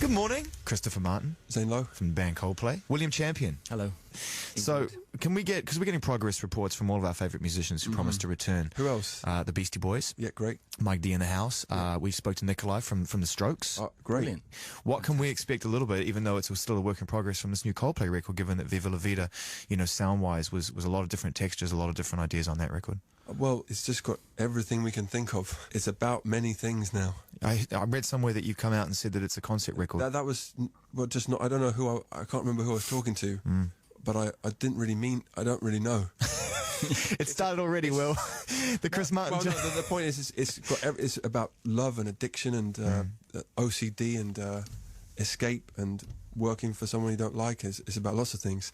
Good morning, Christopher Martin. Zane Lowe. From the band Coldplay. William Champion. Hello. So, can we get, because we're getting progress reports from all of our favourite musicians who promised to return. Who else? The Beastie Boys. Yeah, great. Mike D in the house. We spoke to Nikolai from the Strokes. Oh, great. Brilliant. What can we expect a little bit, even though it's still a work in progress from this new Coldplay record, given that Viva La Vida, you know, sound-wise was a lot of different textures, a lot of different ideas on that record? Well, it's just got everything we can think of. It's about many things now. I read somewhere that you've come out and said that it's a concert record. That was, well, just not, I don't know who, I can't remember who I was talking to, but I didn't really mean, I don't really know. It started already, Will. The Chris Martin... Well, no, the point is, it's about love and addiction and OCD and escape and working for someone you don't like. It's about lots of things.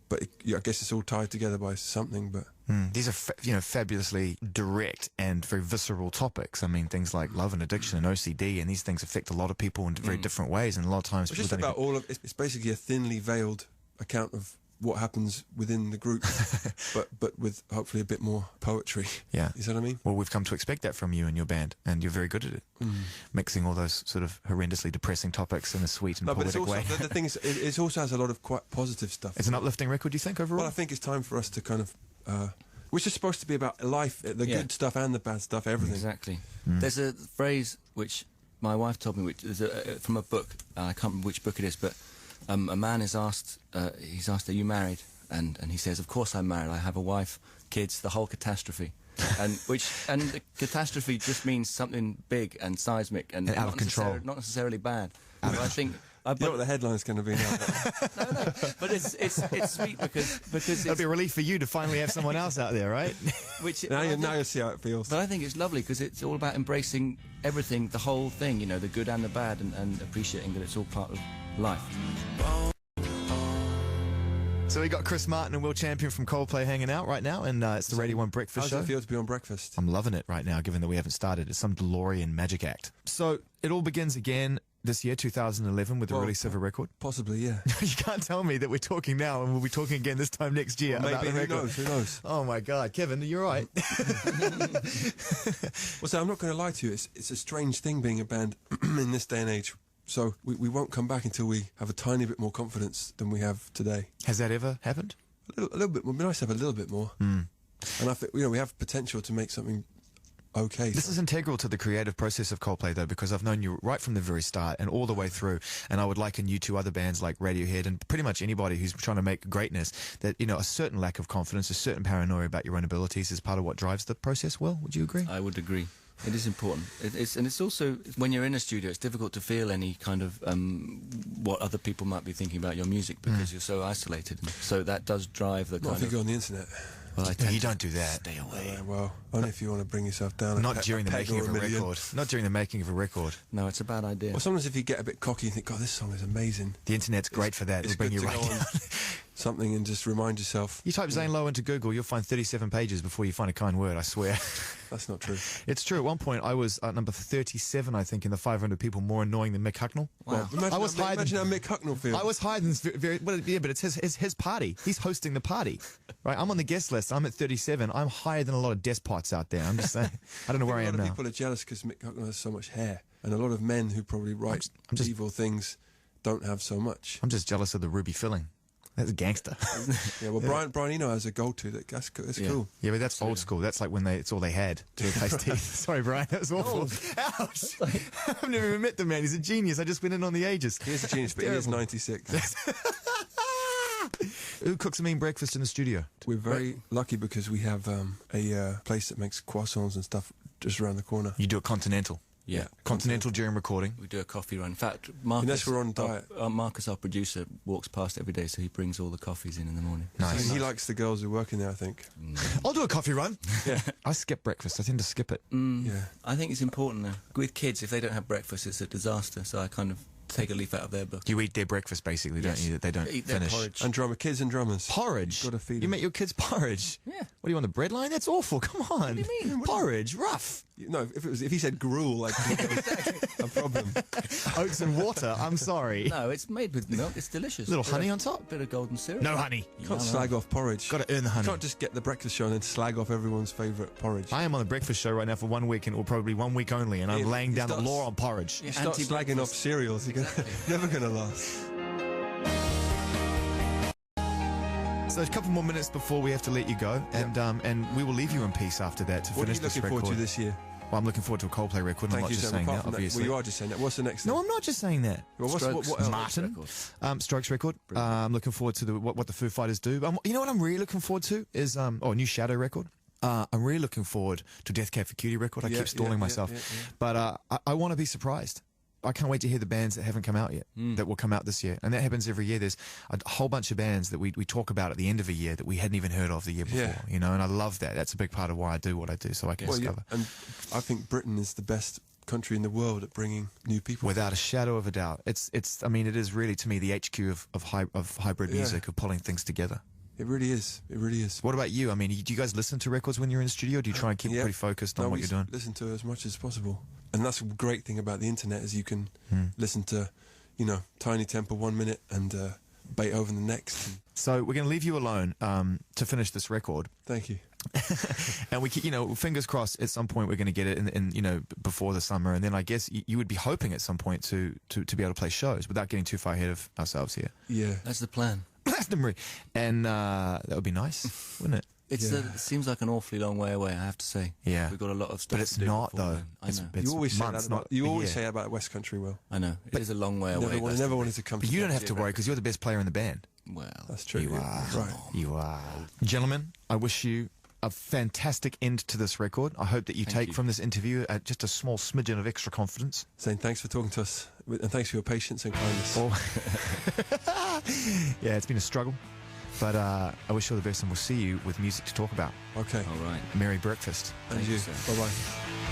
But I guess it's all tied together by something. But these are fabulously direct and very visceral topics. I mean, things like love and addiction and OCD, and these things affect a lot of people in very different ways. And a lot of times, it's just about it's basically a thinly veiled account of what happens within the group, but with hopefully a bit more poetry. Yeah, you see what I mean? Well, we've come to expect that from you and your band, and you're very good at it, mixing all those sort of horrendously depressing topics in a sweet and poetic but way. The thing is, it also has a lot of quite positive stuff. It's an uplifting record, do you think, overall? Well, I think it's time for us to kind of, which is supposed to be about life, the good stuff and the bad stuff, everything. Exactly. There's a phrase which my wife told me, which is from a book. I can't remember which book it is, but a man is asked, he's asked, "Are you married?" And he says, "Of course I'm married. I have a wife, kids, the whole catastrophe." And the catastrophe just means something big and seismic and out of control, not necessarily bad. But I think. You know what the headline's going to be now? No, but it's sweet because it'll be a relief for you to finally have someone else out there, right? Now you see how it feels. But I think it's lovely because it's all about embracing everything, the whole thing, you know, the good and the bad, and appreciating that it's all part of life. So we got Chris Martin and Will Champion from Coldplay hanging out right now, and it's the Radio 1 Breakfast Show. How does it feel to be on breakfast? I'm loving it right now, given that we haven't started. It's some DeLorean magic act. So it all begins again this year, 2011, with the release of a record. Possibly, yeah. You can't tell me that we're talking now and we'll be talking again this time next year about the record. Who knows? Oh my God, Kevin, you're right. Well, so I'm not going to lie to you. It's a strange thing being a band in this day and age. So we won't come back until we have a tiny bit more confidence than we have today. Has that ever happened? A little bit more. It'd be nice to have a little bit more. And I think, we have potential to make something okay. This is integral to the creative process of Coldplay, though, because I've known you right from the very start and all the way through, and I would liken you to other bands like Radiohead and pretty much anybody who's trying to make greatness, that, you know, a certain lack of confidence, a certain paranoia about your own abilities is part of what drives the process. Will, would you agree? I would agree. It is important. And it's also, when you're in a studio, it's difficult to feel any kind of what other people might be thinking about your music because you're so isolated. And so that does drive the Not if you go on the internet. Well, you don't do that. Stay away. Well, only if you want to bring yourself down. Not during the making of a record. Not during the making of a record. No, it's a bad idea. Well, sometimes if you get a bit cocky and think, God, this song is amazing. The internet's great for that. It'll bring you right down. Something and just remind yourself. You type Zane Lowe into Google, you'll find 37 pages before you find a kind word, I swear. That's not true. It's true. At one point, I was number 37, I think, in the 500 people more annoying than Mick Hucknall. Wow. Well, imagine how Mick Hucknall feels. I was hiding but it's his party. He's hosting the party. Right? I'm on the guest list. I'm at 37. I'm higher than a lot of despots out there. I'm just saying. I don't know where I am now. A lot of people are jealous because Mick Hucknall has so much hair. And a lot of men who probably write evil things don't have so much. I'm just jealous of the ruby filling. That's a gangster. Yeah, well, Brian Eno has a go-to. That's cool. Yeah, but that's old school. That's like when it's all they had to replace teeth. Sorry, Brian, that was awful. Ouch! I've never even met the man. He's a genius. I just went in on the ages. He is a genius, but he is 96. Who cooks a mean breakfast in the studio? We're very lucky because we have a place that makes croissants and stuff just around the corner. You do a continental? Yeah. Continental during recording? We do a coffee run. In fact, Marcus, unless we're on diet. Marcus, our producer, walks past every day, so he brings all the coffees in the morning. Nice. He likes the girls who work in there, I think. I'll do a coffee run. Yeah. I skip breakfast. I tend to skip it. Yeah. I think it's important, though. With kids, if they don't have breakfast, it's a disaster, so I kind of take a leaf out of their book. You eat their breakfast, basically, don't you? That they don't eat finish. Their porridge. And kids and drummers. Porridge? You've got to feed them. You make your kids porridge? Yeah. What, do you want the bread line? That's awful. Come on. What do you mean? Porridge. Rough. No, if he said gruel, like a problem. Oats and water. I'm sorry. No, it's made with milk. It's delicious. Little honey on top. Bit of golden syrup. No honey. You can't slag off porridge. Got to earn the honey. You can't just get the breakfast show and then slag off everyone's favourite porridge. I am on the breakfast show right now for 1 week, and or probably 1 week only, and I'm laying down the law on porridge. You start slagging off cereals, you're never going to last. So a couple more minutes before we have to let you go, and we will leave you in peace after that to finish this record. What are you looking forward to this year? Well, I'm looking forward to a Coldplay record, and I'm not just saying that, obviously. Well, you are just saying that. What's the next No, thing? I'm not just saying that. Well, what else? Martin. Strokes record. I'm looking forward to what the Foo Fighters do. You know what I'm really looking forward to is a new Shadow record. I'm really looking forward to Death Cab for Cutie record. I keep stalling myself. But I want to be surprised. I can't wait to hear the bands that haven't come out yet, that will come out this year. And that happens every year. There's a whole bunch of bands that we talk about at the end of a year that we hadn't even heard of the year before, you know, and I love that. That's a big part of why I do what I do, so I can discover. And I think Britain is the best country in the world at bringing new people. Without a shadow of a doubt. I mean, it is really, to me, the HQ of hybrid music, of pulling things together. It really is. It really is. What about you? I mean, do you guys listen to records when you're in the studio? Do you try and keep pretty focused on what you're doing? Listen to as much as possible. And that's a great thing about the internet is you can listen to, Tiny Temper 1 minute and Beethoven the next. So we're going to leave you alone to finish this record. Thank you. And we, fingers crossed, at some point we're going to get it in before the summer, and then I guess you would be hoping at some point to be able to play shows without getting too far ahead of ourselves here. Yeah, that's the plan. And that would be nice, wouldn't it? It seems like an awfully long way away, I have to say. Yeah. We've got a lot of stuff but it's to do not, before though. then. I know. It's you always months, say that about West Country, Will. I know. It is a long way away. Never wanted to come to you don't have to worry, because you're the best player in the band. Well, that's true. You are. Right. You are. Gentlemen, I wish you a fantastic end to this record. I hope that you take from this interview just a small smidgen of extra confidence. Zane, thanks for talking to us, and thanks for your patience and kindness. Yeah, it's been a struggle. But I wish you all the best, and we'll see you with music to talk about. Okay. All right. Merry breakfast. And you. Bye-bye.